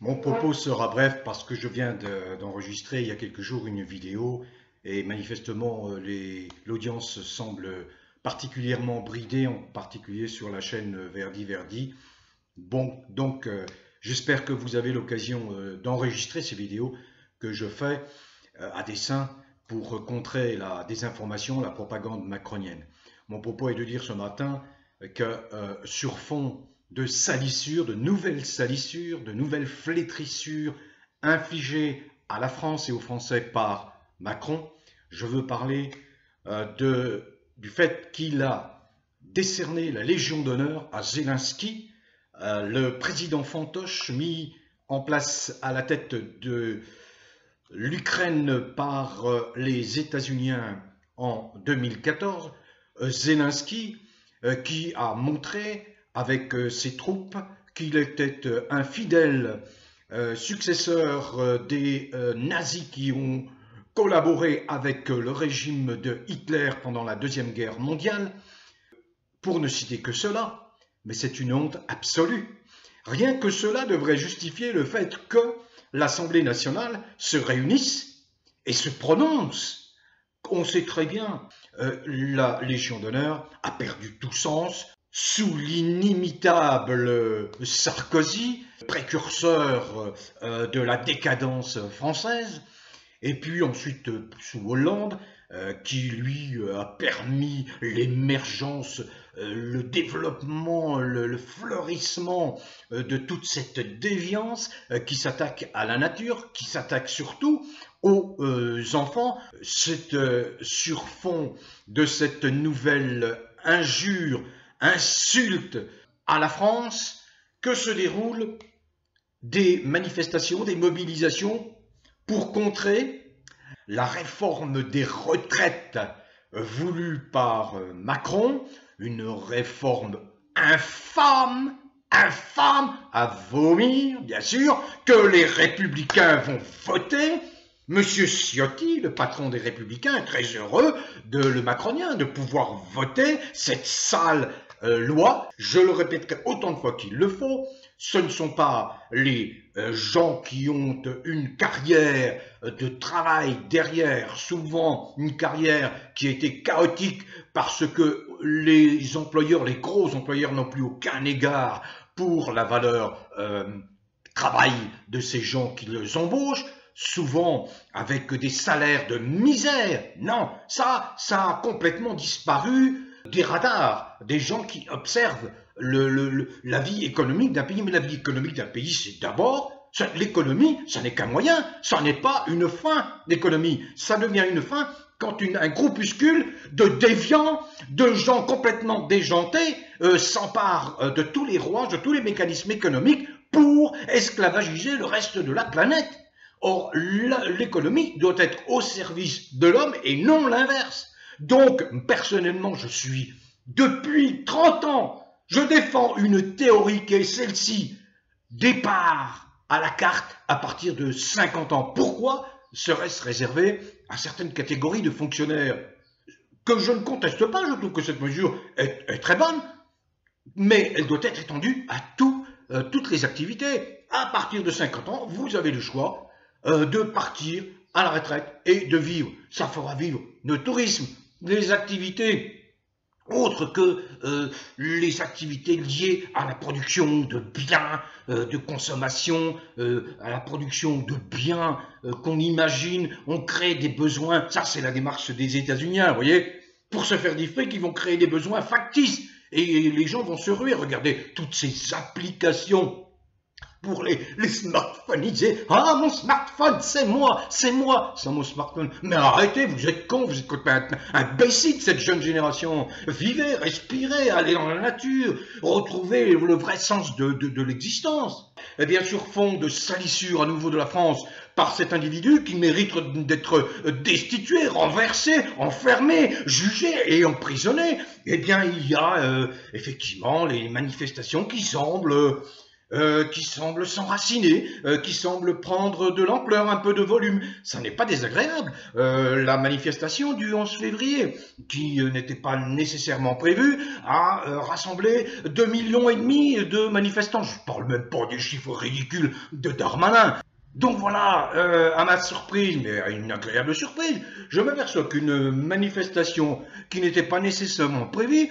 Mon propos sera bref parce que je viens d'enregistrer il y a quelques jours une vidéo et manifestement l'audience semble particulièrement bridée, en particulier sur la chaîne Verdi Verdi. Bon, donc j'espère que vous avez l'occasion d'enregistrer ces vidéos que je fais à dessein pour contrer la désinformation, la propagande macronienne. Mon propos est de dire ce matin que sur fond de salissures, de nouvelles flétrissures infligées à la France et aux Français par Macron, je veux parler du fait qu'il a décerné la Légion d'honneur à Zelensky, le président fantoche mis en place à la tête de l'Ukraine par les États-Unis en 2014, Zelensky qui a montré avec ses troupes qu'il était un fidèle successeur des nazis qui ont collaboré avec le régime de Hitler pendant la Deuxième Guerre mondiale, pour ne citer que cela, mais c'est une honte absolue. Rien que cela devrait justifier le fait que l'Assemblée nationale se réunisse et se prononce. On sait très bien, la Légion d'honneur a perdu tout sens sous l'inimitable Sarkozy, précurseur de la décadence française, et puis ensuite sous Hollande, qui lui a permis l'émergence, le développement, le fleurissement de toute cette déviance qui s'attaque à la nature, qui s'attaque surtout aux enfants. C'est sur fond de cette nouvelle injure, insulte à la France que se déroulent des manifestations, des mobilisations pour contrer la réforme des retraites voulue par Macron, une réforme infâme, infâme, à vomir, bien sûr, que les Républicains vont voter. Monsieur Ciotti, le patron des Républicains, est très heureux, le macronien, de pouvoir voter cette sale loi. Je le répéterai autant de fois qu'il le faut. Ce ne sont pas les gens qui ont une carrière de travail derrière, souvent une carrière qui a été chaotique parce que les employeurs, les gros employeurs n'ont plus aucun égard pour la valeur travail de ces gens qui les embauchent, souvent avec des salaires de misère. Non, ça a complètement disparu des radars, des gens qui observent la vie économique d'un pays. Mais la vie économique d'un pays, c'est d'abord, l'économie, ça n'est qu'un moyen, ça n'est pas une fin, l'économie. Ça devient une fin quand un groupuscule de déviants, de gens complètement déjantés, s'empare de tous les rouages, de tous les mécanismes économiques pour esclavagiser le reste de la planète. Or, l'économie doit être au service de l'homme et non l'inverse. Donc, personnellement, depuis 30 ans, je défends une théorie qui est celle-ci, départ à la carte à partir de 50 ans. Pourquoi serait-ce réservé à certaines catégories de fonctionnaires? Que je ne conteste pas, je trouve que cette mesure est très bonne, mais elle doit être étendue à toutes les activités. À partir de 50 ans, vous avez le choix de partir à la retraite et de vivre. Ça fera vivre le tourisme, les activités autres que les activités liées à la production de biens de consommation, à la production de biens qu'on imagine, on crée des besoins. Ça, c'est la démarche des États-Unis, vous voyez, pour se faire du fric, ils vont créer des besoins factices et les gens vont se ruer. Regardez toutes ces applications pour les smartphones. Ils disaient « Ah, mon smartphone, c'est moi, c'est mon smartphone. » Mais arrêtez, vous êtes cons, vous êtes imbéciles, cette jeune génération. Vivez, respirez, allez dans la nature, retrouvez le vrai sens de l'existence. Et bien, sur fond de salissure à nouveau de la France par cet individu qui mérite d'être destitué, renversé, enfermé, jugé et emprisonné, eh bien, il y a effectivement les manifestations qui semblent qui semble s'enraciner, qui semble prendre de l'ampleur, un peu de volume. Ça n'est pas désagréable. La manifestation du 11 février, qui n'était pas nécessairement prévue, a rassemblé 2,5 millions de manifestants. Je ne parle même pas des chiffres ridicules de Darmanin. Donc voilà, à ma surprise, mais à une agréable surprise, je m'aperçois qu'une manifestation qui n'était pas nécessairement prévue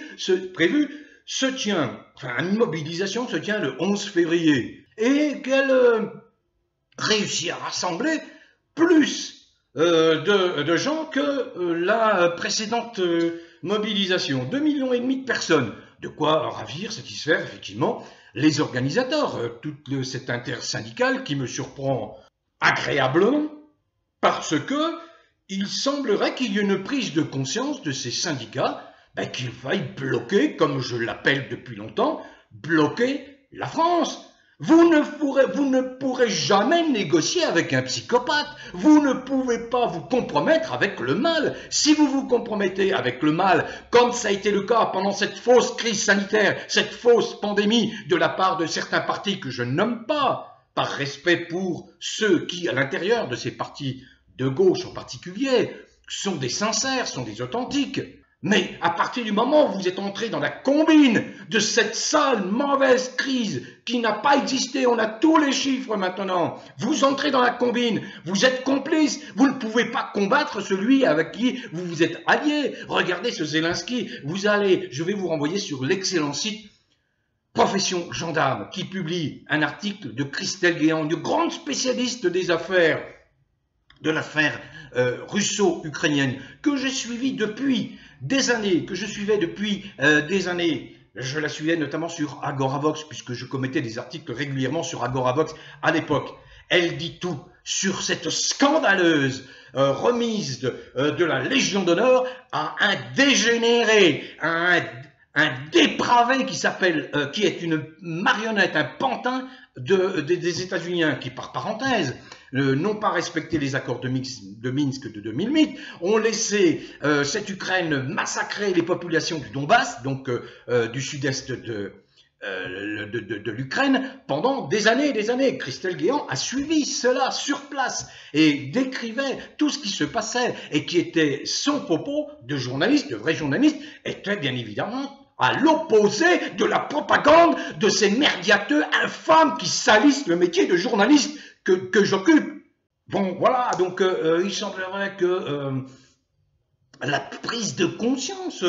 se tient, enfin une mobilisation se tient le 11 février et qu'elle réussit à rassembler plus de gens que la précédente mobilisation. 2,5 millions de personnes. De quoi ravir, satisfaire effectivement les organisateurs. Toute cette intersyndicale qui me surprend agréablement parce que il semblerait qu'il y ait une prise de conscience de ces syndicats qu'il faille bloquer, comme je l'appelle depuis longtemps, bloquer la France. Vous ne pourrez jamais négocier avec un psychopathe. Vous ne pouvez pas vous compromettre avec le mal. Si vous vous compromettez avec le mal, comme ça a été le cas pendant cette fausse crise sanitaire, cette fausse pandémie de la part de certains partis que je ne nomme pas, par respect pour ceux qui, à l'intérieur de ces partis de gauche en particulier, sont des sincères, sont des authentiques. Mais à partir du moment où vous êtes entré dans la combine de cette sale, mauvaise crise qui n'a pas existé, on a tous les chiffres maintenant, vous entrez dans la combine, vous êtes complice, vous ne pouvez pas combattre celui avec qui vous vous êtes allié. Regardez ce Zelensky, je vais vous renvoyer sur l'excellent site Profession Gendarme qui publie un article de Christelle Guéant, une grande spécialiste des affaires, de l'affaire russo-ukrainienne, que j'ai suivie depuis des années, je la suivais notamment sur Agoravox, puisque je commettais des articles régulièrement sur Agoravox à l'époque. Elle dit tout sur cette scandaleuse remise de la Légion d'honneur à un dégénéré, à un dépravé qui est une marionnette, un pantin des États-Unis, qui par parenthèse n'ont pas respecté les accords de Minsk de 2008, ont laissé cette Ukraine massacrer les populations du Donbass, donc du sud-est de l'Ukraine, pendant des années et des années. Christelle Guéant a suivi cela sur place et décrivait tout ce qui se passait, et qui était son propos de journaliste, de vrai journaliste, était bien évidemment à l'opposé de la propagande de ces merdiateux infâmes qui salissent le métier de journaliste que j'occupe. Bon, voilà, donc il semblerait que la prise de conscience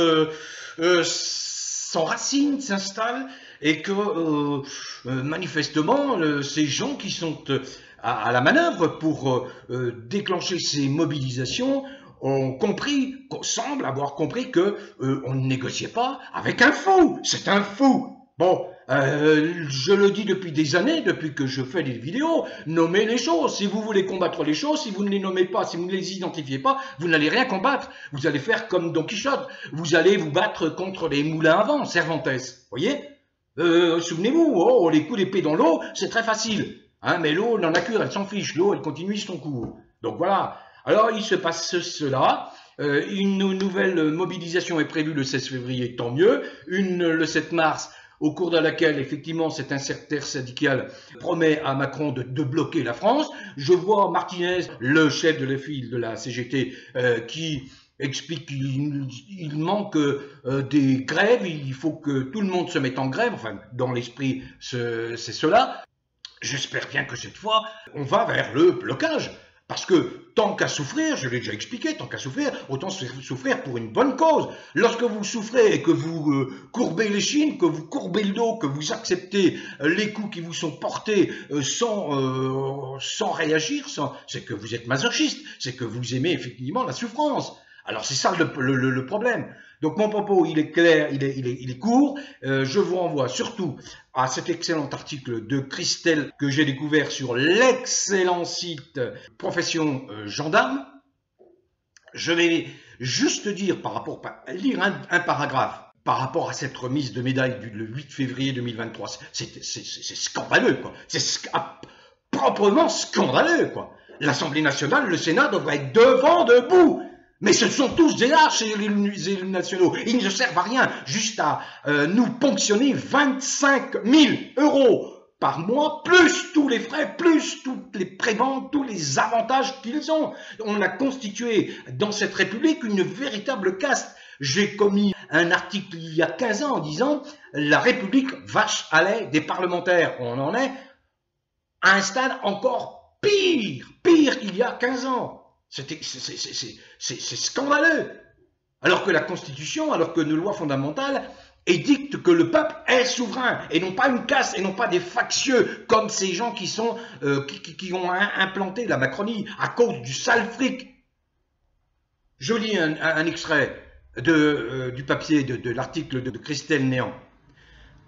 s'enracine, s'installe, et que manifestement, ces gens qui sont à la manœuvre pour déclencher ces mobilisations semblent avoir compris que on ne négociait pas avec un fou. C'est un fou. Bon, je le dis depuis des années, depuis que je fais des vidéos, nommez les choses. Si vous voulez combattre les choses, si vous ne les nommez pas, si vous ne les identifiez pas, vous n'allez rien combattre. Vous allez faire comme Don Quichotte. Vous allez vous battre contre les moulins à vent, Cervantes. Voyez, souvenez-vous, les coups d'épée dans l'eau, c'est très facile. Hein, mais l'eau, elle n'en a que, elle s'en fiche. L'eau, elle continue son cours. Donc voilà. Alors, il se passe cela. Une nouvelle mobilisation est prévue le 16 février, tant mieux. Le 7 mars, au cours de laquelle, effectivement, cette intersyndicale promet à Macron de bloquer la France. Je vois Martinez, le chef de la file de la CGT, qui explique qu'il manque des grèves, il faut que tout le monde se mette en grève, enfin, dans l'esprit, c'est cela. J'espère bien que cette fois, on va vers le blocage. Parce que tant qu'à souffrir, je l'ai déjà expliqué, tant qu'à souffrir, autant souffrir pour une bonne cause. Lorsque vous souffrez et que vous courbez l'échine, que vous courbez le dos, que vous acceptez les coups qui vous sont portés sans réagir, c'est que vous êtes masochiste, c'est que vous aimez effectivement la souffrance. Alors c'est ça le problème. Donc mon propos, il est clair, il est court. Je vous renvoie surtout à cet excellent article de Christelle que j'ai découvert sur l'excellent site Profession Gendarme. Je vais juste dire lire un paragraphe par rapport à cette remise de médaille le 8 février 2023. C'est scandaleux, quoi. C'est proprement scandaleux, quoi. L'Assemblée nationale, le Sénat devrait être debout. Mais ce sont tous des lâches, ces élus nationaux. Ils ne servent à rien, juste à nous ponctionner 25 000 € par mois, plus tous les frais, plus toutes les prébendes, tous les avantages qu'ils ont. On a constitué dans cette République une véritable caste. J'ai commis un article il y a 15 ans en disant « La République vache à lait des parlementaires ». On en est à un stade encore pire qu'il y a 15 ans. C'est scandaleux. Alors que la Constitution, alors que nos lois fondamentales édictent que le peuple est souverain et non pas une caste et non pas des factieux comme ces gens qui ont implanté la Macronie à cause du sale fric. Je lis un extrait du papier de l'article de Christelle Néant.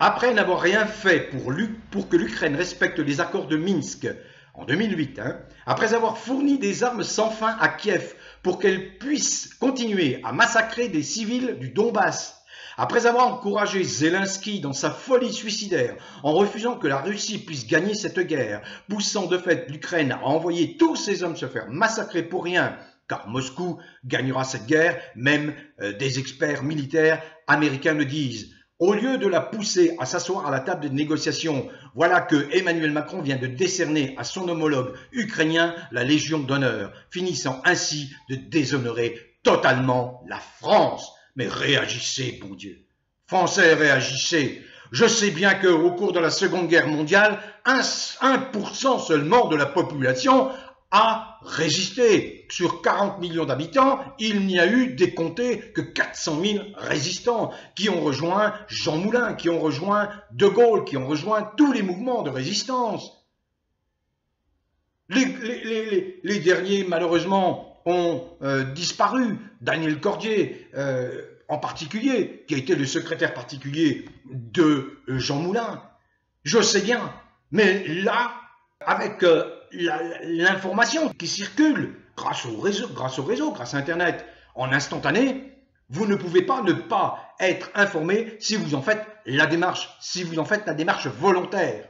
Après n'avoir rien fait pour que l'Ukraine respecte les accords de Minsk en 2008, après avoir fourni des armes sans fin à Kiev pour qu'elle puisse continuer à massacrer des civils du Donbass, après avoir encouragé Zelensky dans sa folie suicidaire en refusant que la Russie puisse gagner cette guerre, poussant de fait l'Ukraine à envoyer tous ses hommes se faire massacrer pour rien, car Moscou gagnera cette guerre, même des experts militaires américains le disent. Au lieu de la pousser à s'asseoir à la table des négociations, voilà que Emmanuel Macron vient de décerner à son homologue ukrainien la Légion d'honneur, finissant ainsi de déshonorer totalement la France. Mais réagissez, bon Dieu. Français, réagissez. Je sais bien qu'au cours de la Seconde Guerre mondiale, 1% seulement de la population a résisté. Sur 40 millions d'habitants, il n'y a eu décompté que 400 000 résistants qui ont rejoint Jean Moulin, qui ont rejoint De Gaulle, qui ont rejoint tous les mouvements de résistance. Les derniers, malheureusement, ont disparu. Daniel Cordier, en particulier, qui a été le secrétaire particulier de Jean Moulin. Je sais bien, mais là, avec l'information qui circule grâce au réseau, grâce à Internet, en instantané, vous ne pouvez pas ne pas être informé si vous en faites la démarche, volontaire.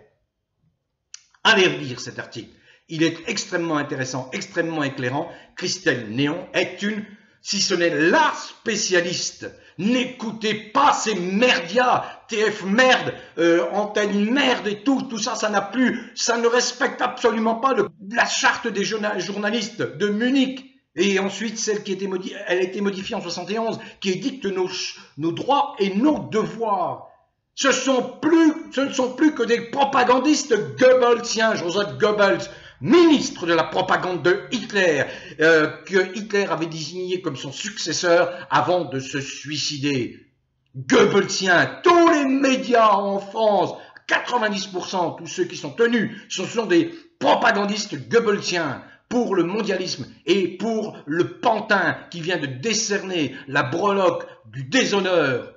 Allez lire cet article. Il est extrêmement intéressant, extrêmement éclairant. Christelle Néant est si ce n'est la spécialiste. N'écoutez pas ces merdias, TF merde, antenne merde et tout ça, ça ne respecte absolument pas la charte des journalistes de Munich. Et ensuite, celle qui elle a été modifiée en 71, qui édicte nos droits et nos devoirs. Ce ne sont plus que des propagandistes Goebbelsiens, Joseph Goebbels, ministre de la propagande de Hitler, que Hitler avait désigné comme son successeur avant de se suicider. Goebbelsien, tous les médias en France, 90%, tous ceux qui sont tenus, ce sont des propagandistes Goebbelsiens pour le mondialisme et pour le pantin qui vient de décerner la breloque du déshonneur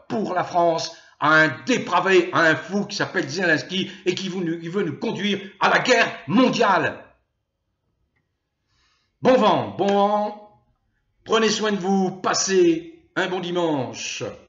pour la France, à un dépravé, à un fou qui s'appelle Zelensky et qui veut nous conduire à la guerre mondiale. Bon vent, prenez soin de vous, passez un bon dimanche.